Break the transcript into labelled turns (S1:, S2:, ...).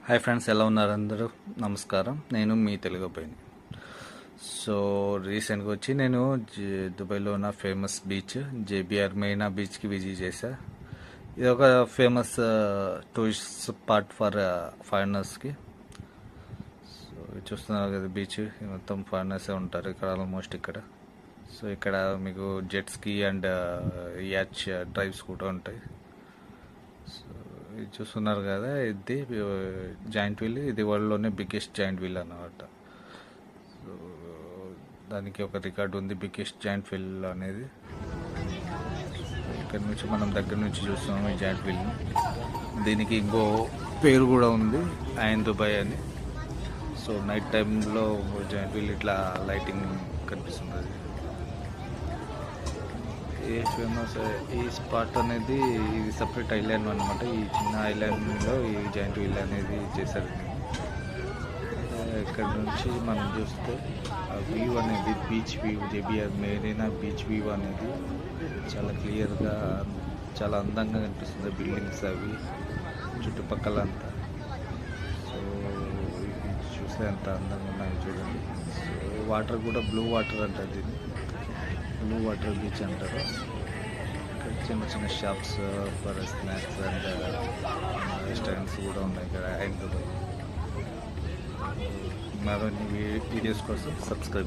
S1: Hi friends, ఎలా ఉన్నారు అందరూ? నమస్కారం, నేను మీ తెలుగు అబ్బాయిని. సో రీసెంట్గా వచ్చి నేను దుబాయ్లో ఉన్న ఫేమస్ బీచ్ జేబిఆర్ మెయినా బీచ్కి విజిట్ చేశా. ఇది ఒక ఫేమస్ టూరిస్ట్ స్పాట్ ఫర్ ఫారినర్స్కి. సో చూస్తున్నారు కదా బీచ్, మొత్తం ఫారినర్సే ఉంటారు ఇక్కడ ఆల్మోస్ట్ ఇక్కడ. సో ఇక్కడ మీకు jet ski and yacht drives కూడా ఉంటాయి. సో ఇది చూస్తున్నారు కదా, ఇది జాయింట్ వీల్. ఇది వరల్డ్లోనే బిగ్గెస్ట్ జాయింట్ వీల్ అన్నమాట. సో దానికి ఒక రికార్డు ఉంది, బిగ్గెస్ట్ జాయింట్ వీల్ అనేది. ఇక్కడ నుంచి మనం దగ్గర నుంచి చూస్తున్నాం ఈ జాయింట్ వీల్ని. దీనికి ఇంకో పేరు కూడా ఉంది, ఐన్ దుబాయ్ అని. సో నైట్ టైంలో జాయింట్ వీల్ ఇట్లా లైటింగ్ కనిపిస్తుంది. ఏ ఫేమస్ ఈ స్పాట్ అనేది ఇది సపరేట్ ఐలాండ్ అనమాట. ఈ చిన్న ఐలాండ్లో ఈ జాయింట్ వీల్ అనేది చేశారు. ఇక్కడ నుంచి మనం చూస్తే ఆ వ్యూ అనేది beach view, JBR Marina beach view అనేది చాలా క్లియర్గా, చాలా అందంగా కనిపిస్తుంది. బిల్డింగ్స్ అవి చుట్టుపక్కల అంతా. సో చూస్తే ఎంత అందంగా ఉన్నాయి చూడండి. సో వాటర్ కూడా బ్లూ వాటర్ అంటారు, దీన్ని బ్లూ వాటర్ బీచ్ అంటారు. ఇక్కడ చిన్న చిన్న shops for snacks and restaurants కూడా ఉన్నాయి ఇక్కడ హైదరాబాద్. మరిన్ని వీడియోస్ కోసం సబ్స్క్రైబ్